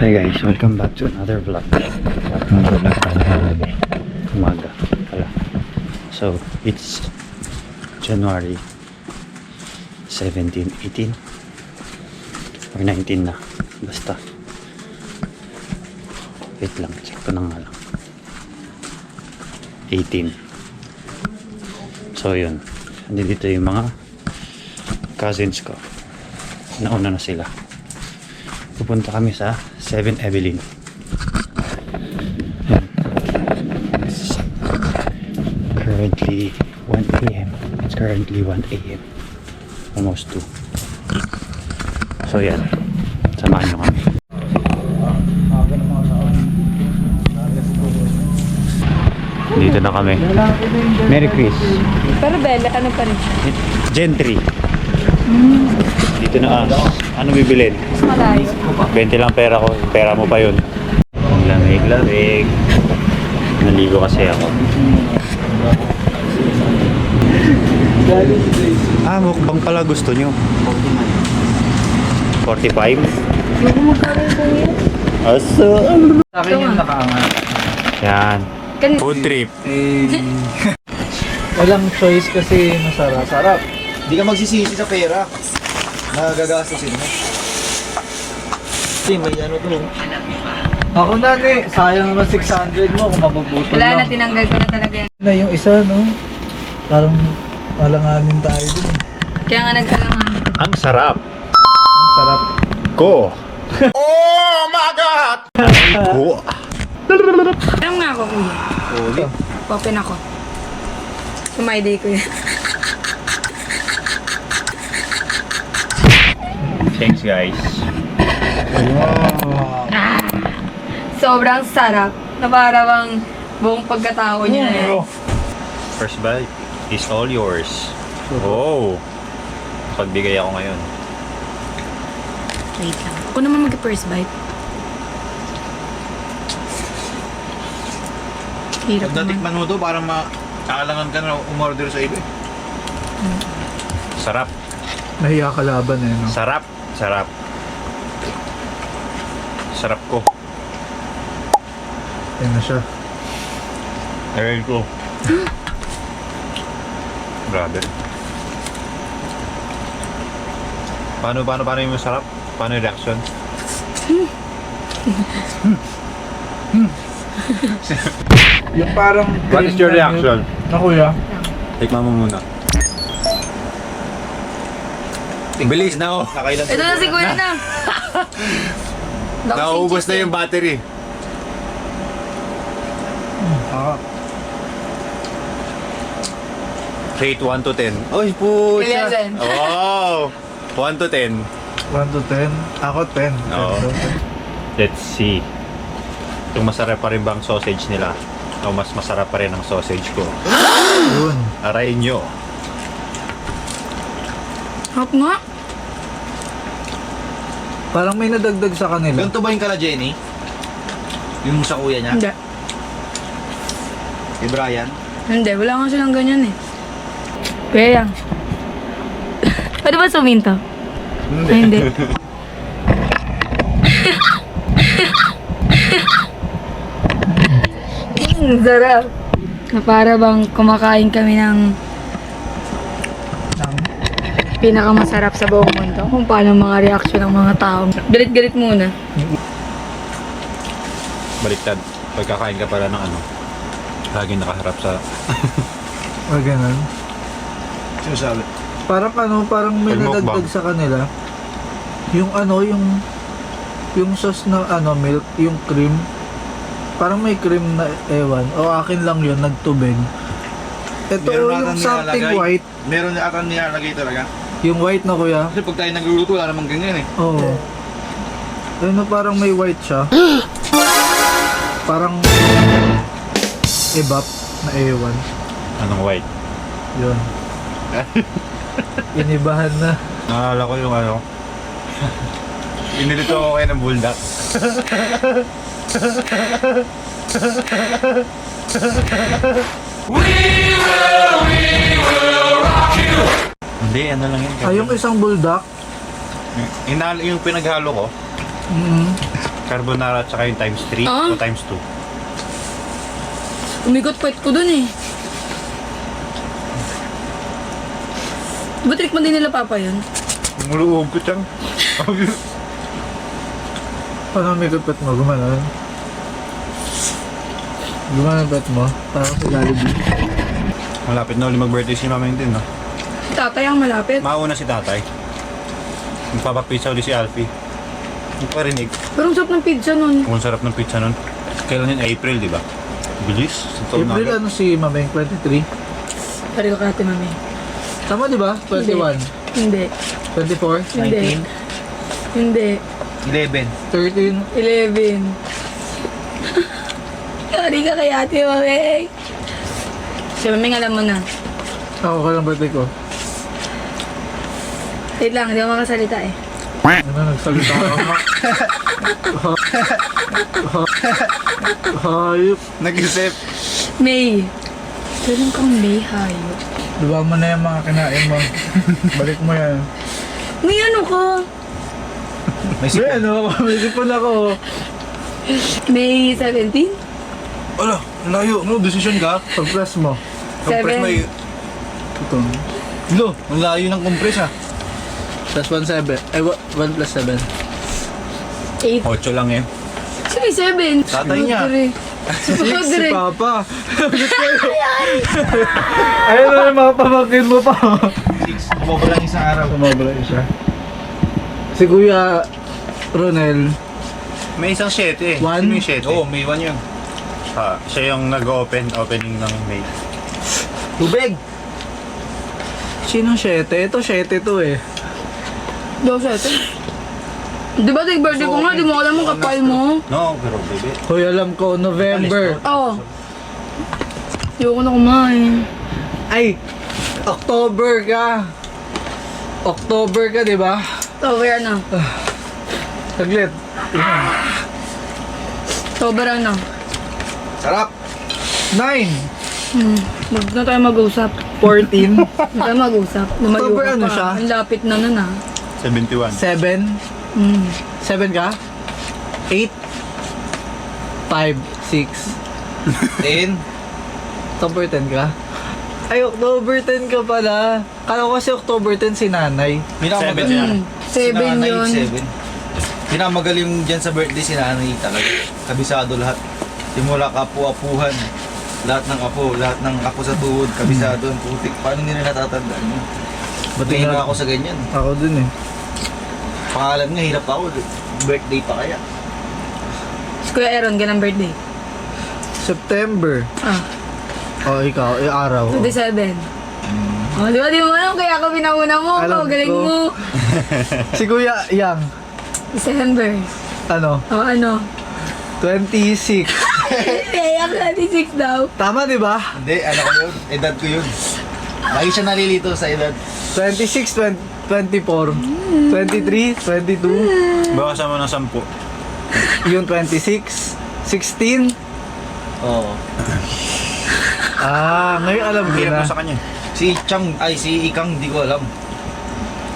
Hi guys, welcome back to another vlog. Another vlog tayo umaga pala. So, it's January 17, 18 or 19 na. Basta. Wait lang, check ko na nga lang. 18. So, yun. Nandito yung mga cousins ko. Nauna na sila. Pupunta kami sa 7 Evelyn. Yan. It's currently 1 a.m. It's currently 1 a.m. Almost 2. So yan. Samahan nyo kami. Dito na kami. Merry Chris. Pero Bella, ano pa rin siya? Gentry. Dito na ano bibilin? Mas malayo. 20 lang pera ko. Pera mo pa yun. Ang lamig-lamig. Naligo kasi ako. Mukbang pala gusto nyo. 45? Hindi mo magkaroon ko yun. Aso. Sa akin yung nakaangat. Yan. Food trip. Walang choice kasi masarap. Sarap. Hindi ka magsisisi sa pera. Nagagastusin mo. Kasi may ano to. Ako na sayang naman 600 mo kung mabubutol Wala na, lang. tinanggal ko na talaga yan. Na yung isa, no? Parang malanganin tayo dun. Kaya nga nagkalangan. Ang sarap. Ang sarap. Ko. Oh my God! Ko. Alam nga ako, kuya. Uli. Open ako. Sumayday ko yan. Thanks guys. Sobrang sarap. Na para bang buong pagkatao niya na yan. First bite is all yours. Oh. Pagbigay ako ngayon. Wait lang. Ako naman mag-first bite. Hirap Pag naman. natikman mo to, parang makakalangan ka na umorder sa iba. Sarap. Nahiya ka laban no? Sarap. Sarap. Sarap ko. Yan na siya. Ayun ko. Grabe. Paano yung masarap? Paano yung reaction? Yung parang... What is your reaction? Na kuya? Tikman mo muna. Bilis na oh. Nakailan Ito na si kuya na. Nauubos na yung battery. Ah. Rate 1 to 10. Oy, pucha. 11. Wow. 1 to 10. 1 to 10? Ako 10. Oo. Let's see. Yung masarap pa rin bang sausage nila? O mas masarap pa rin ang sausage ko? Yun. Arayin nyo. Hop nga. Parang may nadagdag sa kanila. Ganito ba yung kala Jenny? Yung sa kuya niya? Hindi. Si Brian? Hindi, wala nga silang ganyan eh. Kuya yan. Pwede ba suminto? Ay, hindi. Sarap. Na para bang kumakain kami ng pinakamasarap sa buong mundo. Kung paano mga reaksyon ng mga tao. Galit-galit muna. Baliktad. Pagkakain ka pala ng ano, lagi nakaharap sa... O ganun. Sino sabi? Parang parang may Mukbang. nadagdag sa kanila. Yung yung sauce na milk, yung cream. Parang may cream na ewan. O akin lang yun, nagtubig. Ito yung something white. Meron na ata nilalagay talaga. Yung white na kuya. Kasi pag tayo nagluluto, wala namang ganyan eh. Oo. Ayun na parang may white siya. Parang ebap na ewan. Anong white? Yun. Inibahan na. Naalala ko yung ano. Inilito ako kayo ng bulldog. Hindi, ano lang yun. Ay, yung isang bulldog. Yung pinaghalo ko, Carbonara at saka yung times 3 Ah. o times 2. Umigot puwet ko dun eh. Ba't tikman din nila papa yun? Muluog ko siyang. Paano may pet mo? Gumanon? Gumanon pet mo? Parang sa Jollibee. Malapit na ulit mag-birthday si Mameng din, no? Si tatay ang malapit. Mauna si tatay. Magpapapizza ulit si Alfie. Hindi ko parinig. Pero ang sarap ng pizza nun. Kung sarap ng pizza nun. Kailan yun? April, di ba? Bilis. Sa taon na April agad. ano si Mameng? 23? Pari ko kati mami. Tama di ba? 21? Hindi. 24? Hindi. Hindi. 11. 13? 11. Sorry ka kay ate mami. Si mami alam mo na. Ako ka lang birthday ko. Wait lang, hindi ako makasalita eh. Ano, nagsalita ako. Hayop. Nag-isip. May. Meron kang may hayop. Diba mo na yung mga kinain mo. Balik mo yan. May ano ka? May May ano, may sipon ako. May 17? Ala, layo. No, decision ka? Pag-press mo. Compress mo 7? yung... Ito. Lo, ang layo ng compress ah. Plus 1, 7. Ay, 1 plus 7. 8? 8 lang eh. Sige, 7. Tatay niya. Si 6 si Padre. Papa. Ayun na yung mga pamangkin mo pa. 6. Kumabra lang isang araw. Tumabala siya. Si Kuya Ronel. May isang 7 eh. One? Sino yung 7? Oo, May 1 yun. Ah, siya yung opening ng May. Tubig! Sinong 7? Ito 7 to eh. Daw 7. Di ba birthday ko nga, di mo alam ang kapal mo. No, pero baby. Hoy, alam ko, November. Oo. Ayoko na kumain. Ay, October ka. October ka, di ba? October ano? Saglit. October ano? Sarap! 9, Huwag na tayo mag-usap. 14, Huwag tayo mag-usap. Lumayo October ka ano pa. siya? Ang lapit na nun ah. 71. 7. Mm. 7 ka? 8, 5, 6. 10. October 10 ka? Ay, October 10 ka pala. Kala ko kasi October 10 si nanay. Seven. 7 yun. 7. Pinakamagaling dyan sa birthday si nanay talaga. Kabisado lahat. Simula kapu-apuhan. Lahat ng apo sa tuhod, kabisado ang putik. Paano nila natatandaan yun? Batiin na ako sa ganyan. Ako dun eh. Pangalan nga, hirap ako. Birthday pa kaya. Si Kuya Aaron, ganang birthday. September. Ah, Oh, ikaw, araw. 27. Oh, di mo alam, kaya ako pinauna mo. Alam Galing ko. mo. Si Kuya Yang, December. ano, Oh, ano? 26. Kaya ako 26 daw. Tama, di ba? Hindi, ano ko yun? Edad ko yun. Lagi siya nalilito sa edad. 26, 24, 23, 22, Bawasan mo ng 10. yung 26, 16. Oo. Ah, ngayon alam ko Hirap na. mo sa kanya. Si Ikang, hindi ko alam.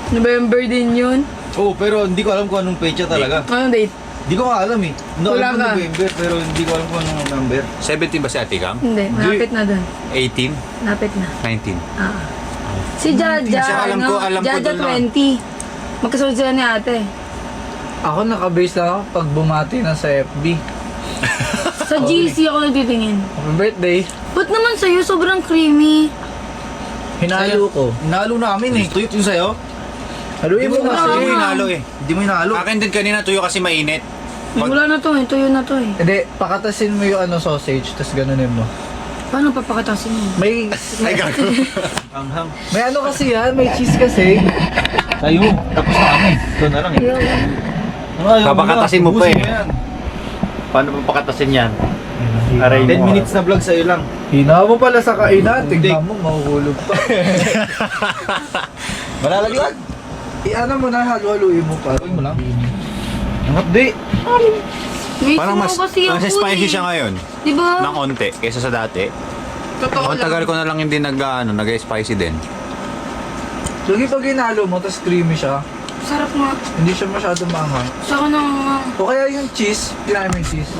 November din yun. Oo, pero hindi ko alam kung anong pecha talaga. Anong date? Hindi ko nga alam eh. No, Wala alam ko ka. November, pero hindi ko alam kung anong number. 17 ba si Ate Kang? Hindi, malapit na dun. 18? Malapit na. 19? Ah. Si Jaja, Kasi alam ko Jaja doon na. 20. Magkasunod sila ni ate. Ako nakabase lang ako pag bumati na sa FB. Sa GC ako nagtitingin. Happy birthday. Ba't naman sa'yo sobrang creamy? Hinalo ko. Hinalo namin eh. Tuyot yung sa'yo. Haluin mo Hindi mo kasi. Hindi mo hinalo eh. Hindi mo hinalo. Akin din kanina tuyo kasi mainit. Pag- Wala na to eh, tuyo na to eh. Hindi, pakatasin mo yung sausage, tapos ganunin mo. Paano papakatasin mo? May, Ay, gago. Anghang. may ano kasi yan, may cheese kasi. Sa'yo. Tapos na kami. Ito na lang eh. Papakatasin mo pa eh. Ubusin mo yan. Paano pa pakatasin yan? Aray 10 minutes na vlog sa'yo lang. Hina mo pala sa kainan, Hindi. tignan mo, mahuhulog pa. Malalaglag. Ano mo na, halu-haluin mo pa. Haluin mo lang. Ang hapdi. May Parang mas, sumaw kasi mas ako spicy eh. siya ngayon. Diba? Ng onte kaysa sa dati. Totoo Ang tagal ko na lang hindi nag-spicy din. Lagi pag hinalo mo, tapos creamy siya, Sarap nga. hindi siya masyado maanghang. Saka na O kaya yung yung cheese. Kinain mo yung cheese.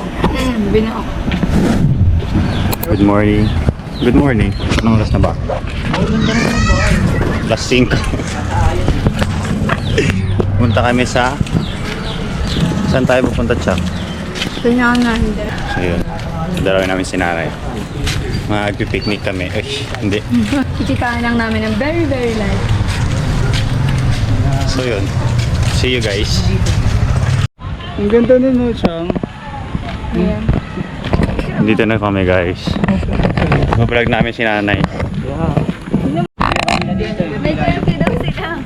Bibili na ako. Good morning. Good morning. Anong oras na ba? Alas 5. Punta kami sa... Saan tayo pupunta, Chuck? Kanyanan. So yun. Dalawin namin si nanay. Mag-picnic kami. Ay, hindi. Ikikaan lang namin ng very, very light. So yun. See you guys. Ang ganda nun, no, Chang? Ayan. Dito na kami, guys. Mablog namin si nanay. May selfie daw sila.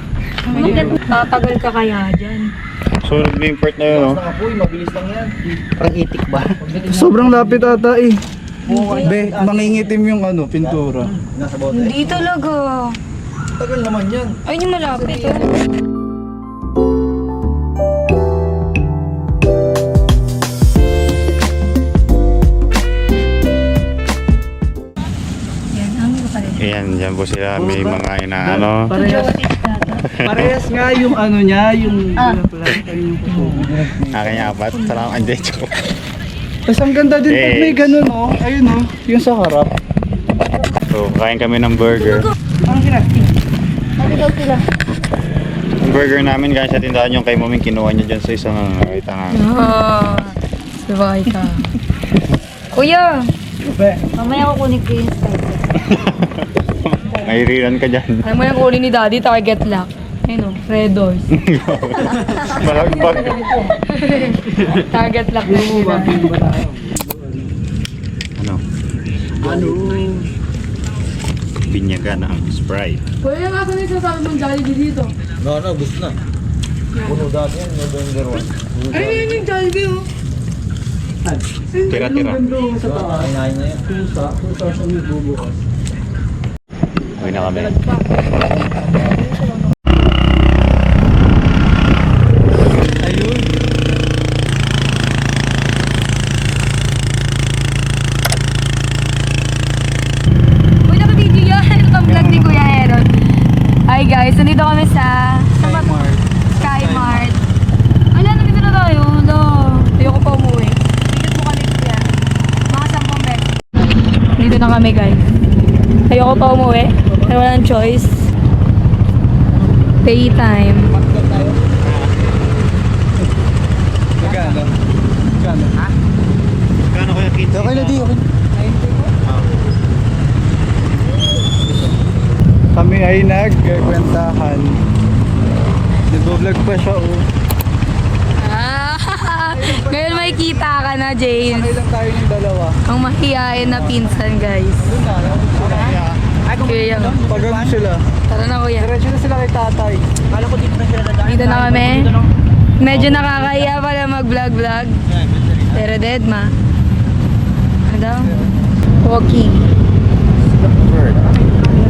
Tatagal ka kaya dyan. So, nag-import na yun, no? Nakapoy, mabilis lang yan. Parang itik ba? Sobrang lapit ata eh. Be, mangingitim yung ano, pintura. Nasa bote. Hindi talaga. Tagal naman yan. Ay, yung malapit. Oh. Yan, ang pa rin. Ayan, dyan po sila. May mga inaano. Parehas nga yung ano niya, yung... Akin yung apat. Salamat. Hindi, joke. Tapos ang ganda din pag may ganun, oh. Ayun, oh. Yung sa harap. So, kain kami ng burger. Sabi daw sila. Yung burger namin, guys, sa tindahan yung kay Moming, kinuha niya dyan sa isang nakita nga. Sabay ka. Kuya! Mamaya ko kunin ko yung spices. May riran ka dyan. Alam mo yung kunin ni Daddy, target lock. Ayun o, red doors. Malagbag. Target lock na yun. Ano? Binyagan ang Sprite. Kuya, nga sa nito sabi mong Jollibee dito. No, gusto na. Puno dati yan, November 1. Ay, yun yung Jollibee oh. Tira-tira. Kinain na yan. Uwi na kami. Uy, naka-video yan. Ito pang vlog ni Kuya Heron. Hi guys, nandito kami sa Skymart. Ala, nandito na tayo. Ala, ayoko pa umuwi. Dito po kami kuya. Mga 10 beses. Dito na kami guys. Ayoko pa umuwi. Pero walang choice. Pay time. Magkano? Kano kaya kids? Okay na di, okay. Kami ay nagkakwentahan. Nag-vlog pa siya, oh. Ngayon may kita ka na, James. Kailan tayo yung dalawa? Ang mahihain na pinsan, guys. Kuya, Pag ano sila? tara na kuya. Diretso na sila kay tatay. Kala ko dito na sila dadaan. Dito na kami. Medyo nakakahiya pala mag-vlog-vlog. Pero dead, ma. Ano daw? Walking.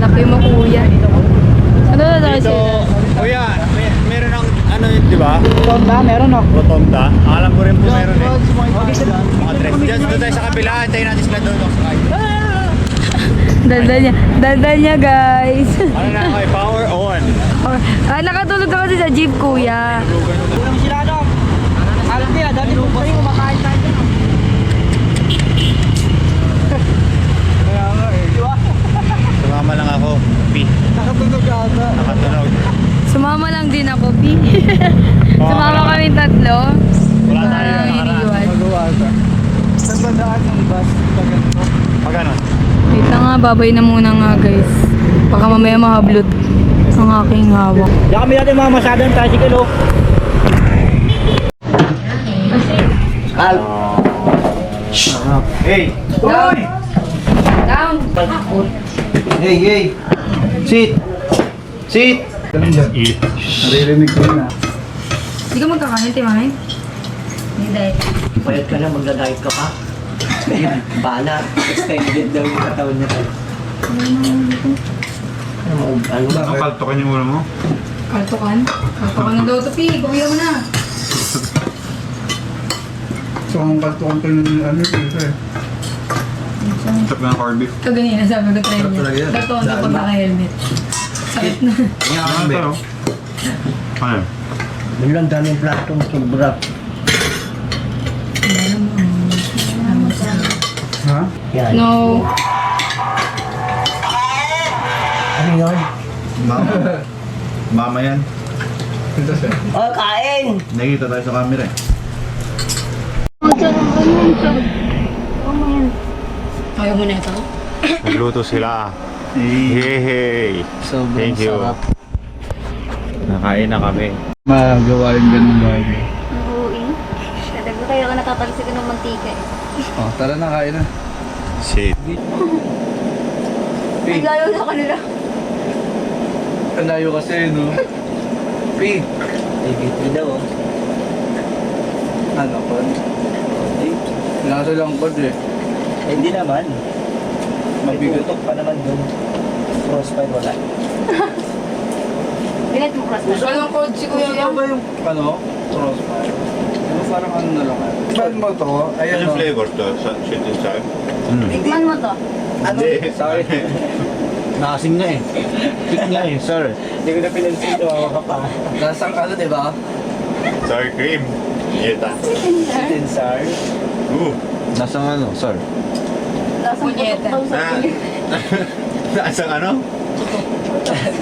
Laki mo, kuya. Ano na daw sila? Kuya, meron ang ano yun, di ba? Rotonda, meron ako. Rotonda. Alam ko rin po meron eh. Mga dress. Diyan doon tayo sa kabila. Antayin natin sila doon. Daldal niya, guys. Ano na kay power on. Nakatulog ka kasi sa jeep, kuya. Kulang sila, no? Alam nila, dati po pa yung kumakain tayo. Kaya nga eh. Di ba? Sumama lang ako. P. Nakatunog ata. Nakatunog. Sumama lang din ako, Pi. Sumama kami tatlo. Wala tayo. Parang iniiwan. Magawa ata. Saan ba daan ng bus? Pag ano? Pag ano? Wait lang nga, babay na muna nga, guys. Baka mamaya mahablot ang aking hawak. Di kami natin mga masyadong tricycle, oh. Hey! Down! Down! Hey, hey! Sit! Sit! Naririnig ko na. Hindi ka magkakain, Timahin? Hindi dahil. Payat ka na, magda-diet ka pa. Bala, extended daw yung katawan niya. Ano ba? Ang paltokan yung ulo mo? Kaltokan? Kaltokan na daw ito, Pi. Kuya mo na. So, ang kaltukan ko yung ano eh. Tap ng corned beef. Ito ganyan, sabi ko try niya. talaga yan. Kaltokan daw pag naka-helmet. Sakit na. Ano? Ano? Yun lang daming platong sobra. Ha? Yan. No. Ano yun? Mama. Mama yan. Ito siya. Oh, kain! Nakikita tayo sa camera eh. Ayaw mo na ito? Nagluto sila. Yay! Sobrang Thank you. sarap. Nakain na kami. Magawa yung ganun bagay. Oo, talaga kaya ka nakapalisig ng mantika eh. Oh, tara na, kain na. Shit. Ang layo na kanila. Ang layo kasi, no? P. Ibig daw oh. Ano po? Nasa lang po eh. Eh, hindi naman. May Mabigat. tutok pa naman dun. Crossfire wala. Binet mo cross na. Anong code si Kuya Yan? Ba yung, ano? Crossfire. Ano parang ano na lang. Saan mo to? Ayan Anong o. flavor to? Sweet and sour? Tikman mo to. Ano? Sorry. Nakasing na eh. Pick nga eh, sir. Hindi ko na pinansin to, hawa ka pa. Lasang ano, di ba? Sour cream. Yeta. Sweet and sour. Ooh. Nasang ano, sir? Lasang putok daw sa Ah. Nasang ano?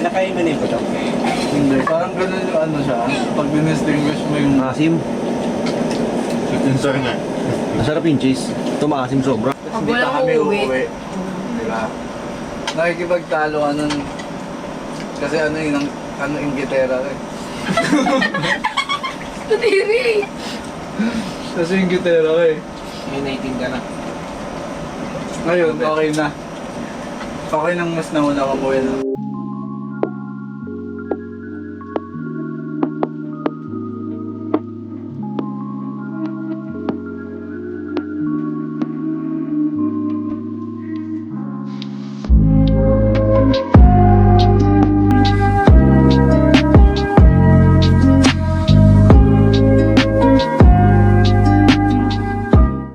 Nakain mo na yung putok. Hindi. Parang ganun yung ano siya. Pag dinistinguish mo yung... Maasim. Sweet and sour nga. Masarap yung cheese. Ito maasim sobra. Pag walang uuwi. Di ba? Nakikipagtalo ka nun. Kasi ano yung ano yung gitera eh. Tudiri. Kasi yung gitera eh. May naitinda na. Ngayon, okay na. Okay nang mas nauna ka mo yun.